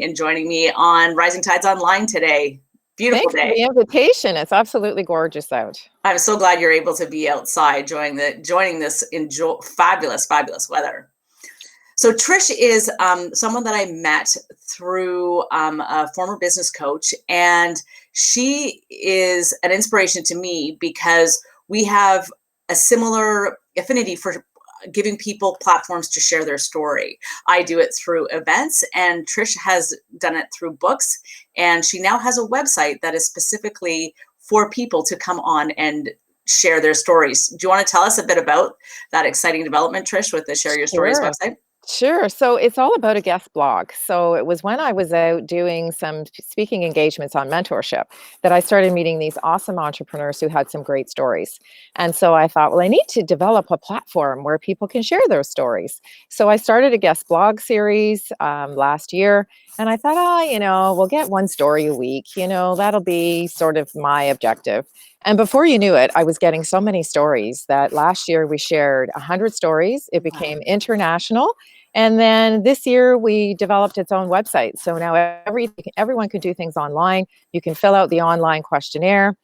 and joining me on Rising Tides Online today. Beautiful Thanks for day. the invitation. It's absolutely gorgeous out. I'm so glad you're able to be outside joining this fabulous weather. So Trish is someone that I met through a former business coach, and she is an inspiration to me because we have a similar affinity for giving people platforms to share their story. I do it through events, and Trish has done it through books, and she now has a website that is specifically for people to come on and share their stories. Do you want to tell us a bit about that exciting development, Trish, with the Share Your Stories Sure. website? Sure. So it's all about a guest blog. So it was when I was out doing some speaking engagements on mentorship that I started meeting these awesome entrepreneurs who had some great stories. And so I thought, well, I need to develop a platform where people can share their stories. So I started a guest blog series last year. And I thought, we'll get one story a week. That'll be sort of my objective. And before you knew it, I was getting so many stories that last year we shared 100 stories. It Wow. became international. And then this year we developed its own website. So now everyone can do things online. You can fill out the online questionnaire.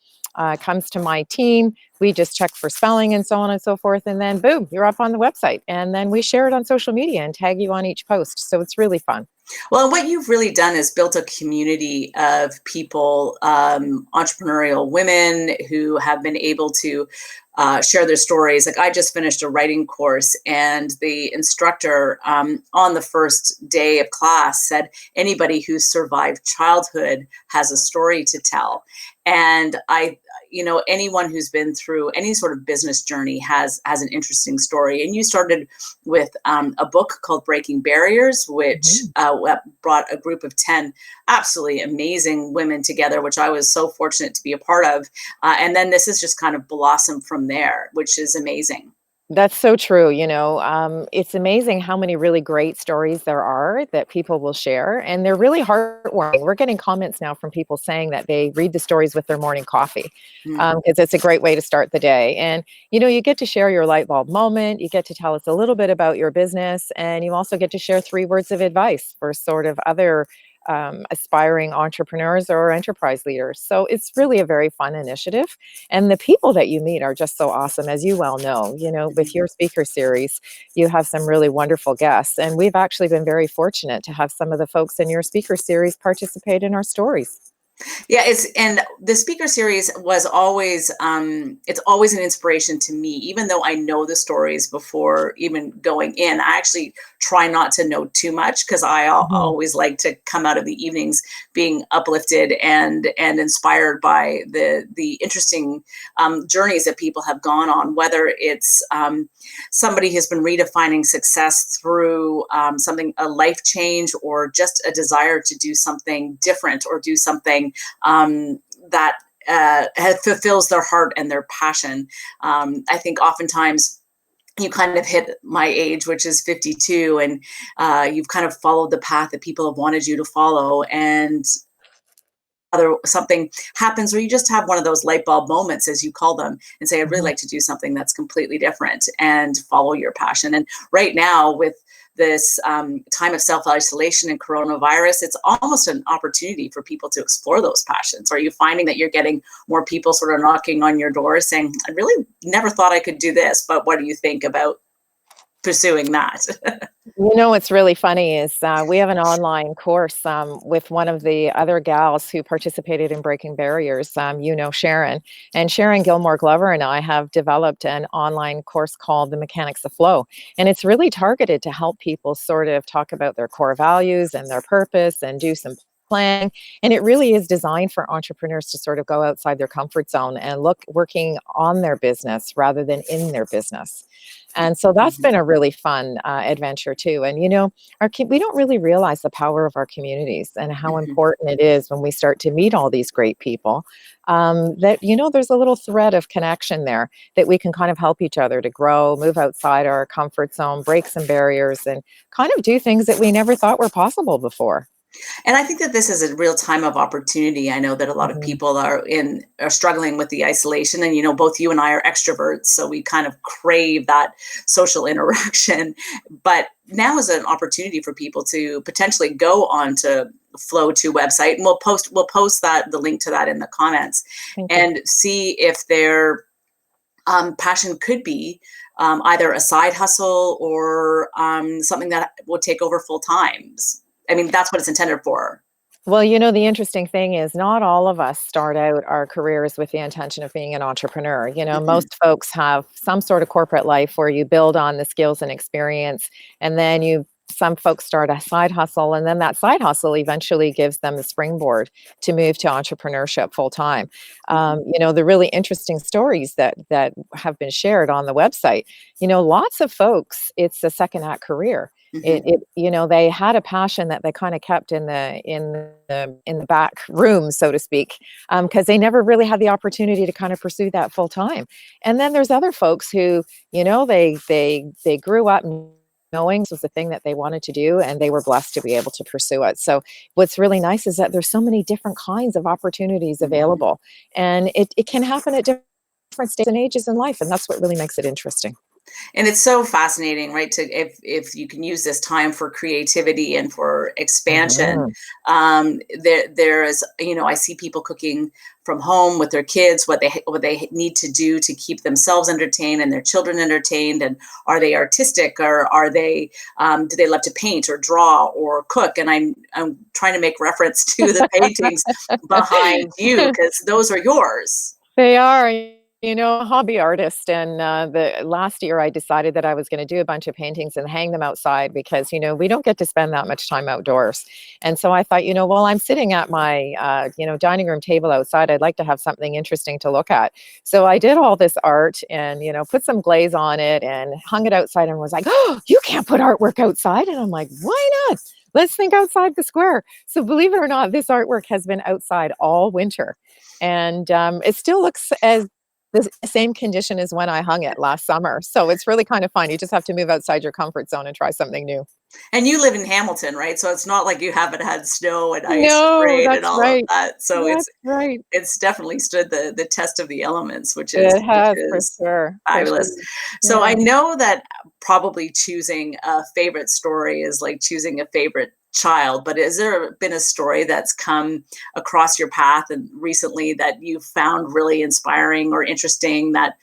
Comes to my team. We just check for spelling and so on and so forth. And then boom, you're up on the website. And then we share it on social media and tag you on each post. So it's really fun. Well, what you've really done is built a community of people, entrepreneurial women who have been able to share their stories. Like I just finished a writing course, and the instructor on the first day of class said, anybody who survived childhood has a story to tell. And anyone who's been through any sort of business journey has an interesting story. And you started with a book called Breaking Barriers, which brought a group of 10 absolutely amazing women together, which I was so fortunate to be a part of. And then this has just kind of blossomed from there, which is amazing. That's so true. It's amazing how many really great stories there are that people will share, and they're really heartwarming. We're getting comments now from people saying that they read the stories with their morning coffee Mm. because it's a great way to start the day. And, you get to share your light bulb moment. You get to tell us a little bit about your business, and you also get to share 3 words of advice for sort of other aspiring entrepreneurs or enterprise leaders. So it's really a very fun initiative. And the people that you meet are just so awesome, as you well know. With your speaker series, you have some really wonderful guests. And we've actually been very fortunate to have some of the folks in your speaker series participate in our stories. Yeah, and the speaker series was always it's always an inspiration to me, even though I know the stories before even going in. I actually try not to know too much because Mhm. always like to come out of the evenings being uplifted and inspired by the interesting journeys that people have gone on, whether it's somebody has been redefining success through a life change, or just a desire to do something different or do something that fulfills their heart and their passion. I think oftentimes you kind of hit my age, which is 52, and you've kind of followed the path that people have wanted you to follow, and something happens where you just have one of those light bulb moments, as you call them, and say, I'd really Mhm. like to do something that's completely different and follow your passion. And right now, with this time of self-isolation and coronavirus, it's almost an opportunity for people to explore those passions. Are you finding that you're getting more people sort of knocking on your door saying, I really never thought I could do this, but what do you think about pursuing that? What's really funny is we have an online course with one of the other gals who participated in Breaking Barriers, Sharon. And Sharon Gilmore Glover and I have developed an online course called The Mechanics of Flow. And it's really targeted to help people sort of talk about their core values and their purpose and do some planning. And it really is designed for entrepreneurs to sort of go outside their comfort zone and working on their business rather than in their business. And so that's been a really fun adventure too. And we don't really realize the power of our communities and how Mhm. important it is when we start to meet all these great people. That there's a little thread of connection there that we can kind of help each other to grow, move outside our comfort zone, break some barriers, and kind of do things that we never thought were possible before. And I think that this is a real time of opportunity. I know that a lot of Mhm. people are struggling with the isolation, and both you and I are extroverts, so we kind of crave that social interaction. But now is an opportunity for people to potentially go on to Flow 2 website, and we'll post that the link to that in the comments, Thank you. and see if their passion could be either a side hustle or something that will take over full times. I mean, that's what it's intended for. Well, the interesting thing is not all of us start out our careers with the intention of being an entrepreneur. Mhm. Most folks have some sort of corporate life where you build on the skills and experience, and then some folks start a side hustle, and then that side hustle eventually gives them the springboard to move to entrepreneurship full time. Mhm. The really interesting stories that have been shared on the website. Lots of folks, it's a second act career. Mhm. They had a passion that they kind of kept in the back room, so to speak, because they never really had the opportunity to kind of pursue that full time. And then there's other folks who, they grew up knowing this was the thing that they wanted to do, and they were blessed to be able to pursue it. So what's really nice is that there's so many different kinds of opportunities Mhm. available, and it can happen at different stages and ages in life, and that's what really makes it interesting. And it's so fascinating, right? To if you can use this time for creativity and for expansion. Mhm. There is, I see people cooking from home with their kids, what they need to do to keep themselves entertained and their children entertained. And are they artistic, or are they do they love to paint or draw or cook? And I'm trying to make reference to the paintings behind you because those are yours. They are, a hobby artist, and the last year I decided that I was gonna do a bunch of paintings and hang them outside because, we don't get to spend that much time outdoors. And so I thought, while I'm sitting at my, dining room table outside, I'd like to have something interesting to look at. So I did all this art and, put some glaze on it and hung it outside and was like, "Oh, you can't put artwork outside." And I'm like, "Why not? Let's think outside the square." So believe it or not, this artwork has been outside all winter. And, it still looks as the same condition as when I hung it last summer. So it's really kind of fun. You just have to move outside your comfort zone and try something new. And you live in Hamilton, right? So it's not like you haven't had snow and ice and No, rain and that's all of right. that. So it's That's right. it's definitely stood the test of the elements, which is It which has for is sure, for fabulous. sure. So I Yeah. know that probably choosing a favorite story is like choosing a favorite child, but has there been a story that's come across your path and recently that you found really inspiring or interesting, that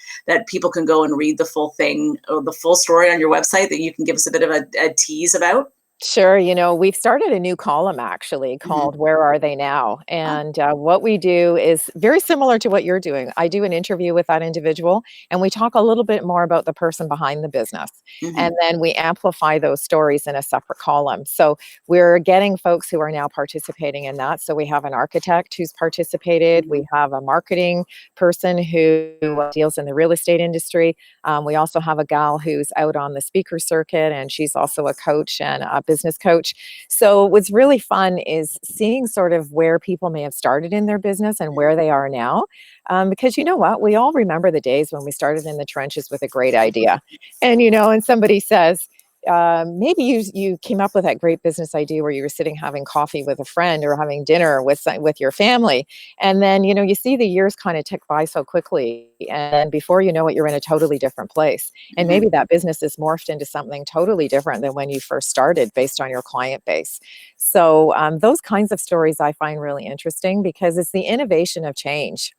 people can go and read the full thing or the full story on your website, that you can give us a bit of a tease about? Sure. We've started a new column actually Mhm. called Where Are They Now? Ah, And what we do is very similar to what you're doing. I do an interview with that individual, and we talk a little bit more about the person behind the business. And mhm, then we amplify those stories in a separate column. So we're getting folks who are now participating in that. So we have an architect who's participated, mhm, we have a marketing person who deals in the real estate industry. We also have a gal who's out on the speaker circuit, and she's also a coach and a business coach. So, what's really fun is seeing sort of where people may have started in their business and mhm. where they are now. Because you know what? We all remember the days when we started in the trenches with a great idea. And somebody says, maybe you came up with that great business idea where you were sitting having coffee with a friend or having dinner with your family, and then you see the years kind of tick by so quickly, and before you know it, you're in a totally different place, and Mhm. maybe that business is morphed into something totally different than when you first started based on your client base. So those kinds of stories I find really interesting because it's the innovation of change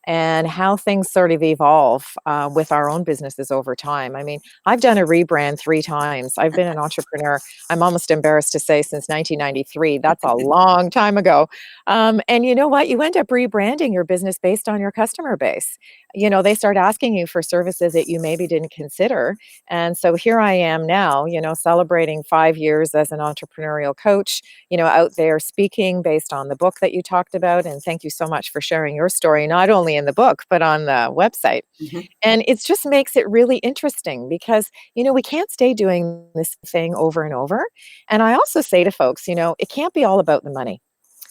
and how things sort of evolve with our own businesses over time. I mean, I've done a rebrand 3 times. I've been an entrepreneur, I'm almost embarrassed to say, since 1993. That's a long time ago. And you know what? You end up rebranding your business based on your customer base. They start asking you for services that you maybe didn't consider. And so here I am now, celebrating 5 years as an entrepreneurial coach, out there speaking based on the book that you talked about. And thank you so much for sharing your story, not only in the book, but on the website. Mhm. And it just makes it really interesting because, we can't stay doing this thing over and over. And I also say to folks, it can't be all about the money.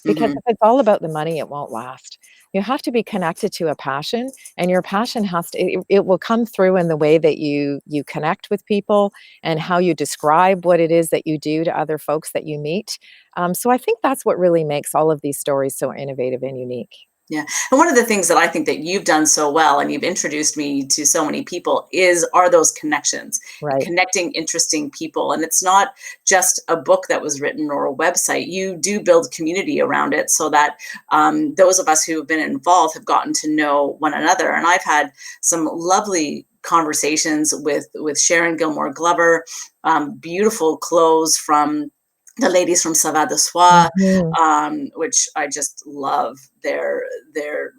because Hmm. if it's all about the money, it won't last. You have to be connected to a passion, and your passion has to it will come through in the way that you connect with people and how you describe what it is that you do to other folks that you meet. So I think that's what really makes all of these stories so innovative and unique. Yeah. And one of the things that I think that you've done so well, and you've introduced me to so many people, are those connections and Right. connecting interesting people. And it's not just a book that was written or a website. You do build community around it so that those of us who have been involved have gotten to know one another. And I've had some lovely conversations with Sharon Gilmore Glover, beautiful clothes from the ladies from Savard de Soie, Mhm. which I just love their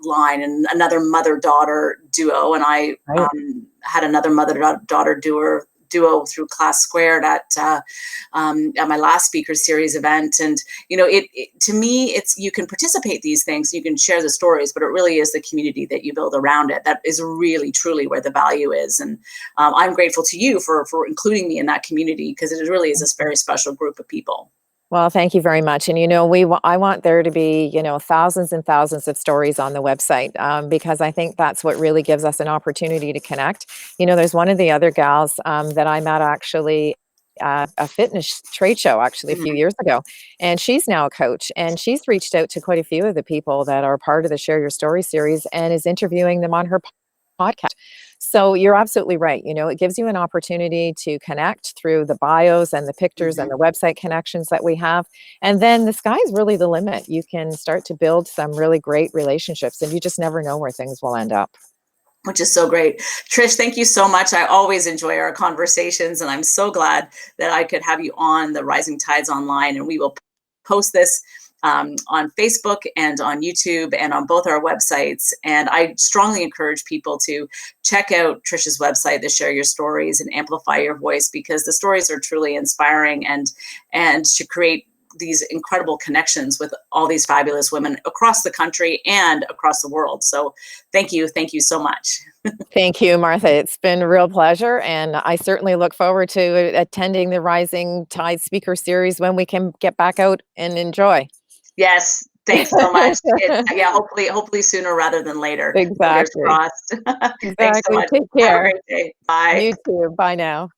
line, and another mother daughter duo. And I Right. had another mother daughter duo through Class Squared at my last speaker series event. And it to me, it's you can participate these things, you can share the stories, but it really is the community that you build around it that is really truly where the value is. And I'm grateful to you for including me in that community, because it really is a very special group of people. Well, thank you very much. And I want there to be, thousands and thousands of stories on the website, because I think that's what really gives us an opportunity to connect. There's one of the other gals that I met actually at a fitness trade show actually a few Mhm. years ago, and she's now a coach, and she's reached out to quite a few of the people that are part of the Share Your Story series and is interviewing them on her podcast. So you're absolutely right. It gives you an opportunity to connect through the bios and the pictures and Mhm. the website connections that we have. And then the sky is really the limit. You can start to build some really great relationships, and you just never know where things will end up. Which is so great. Trish, thank you so much. I always enjoy our conversations, and I'm so glad that I could have you on the Rising Tides Online. And we will post this on Facebook and on YouTube and on both our websites. And I strongly encourage people to check out Trish's website, the Share Your Stories and Amplify Your Voice, because the stories are truly inspiring, and to create these incredible connections with all these fabulous women across the country and across the world. So thank you so much. Thank you, Martha. It's been a real pleasure, and I certainly look forward to attending the Rising Tide Speaker Series when we can get back out and enjoy. Yes, thanks so much. Yeah, hopefully sooner rather than later. Fingers Exactly. crossed. Thanks so Exactly. much. Take Have a care. great day. Bye. You too. Bye now.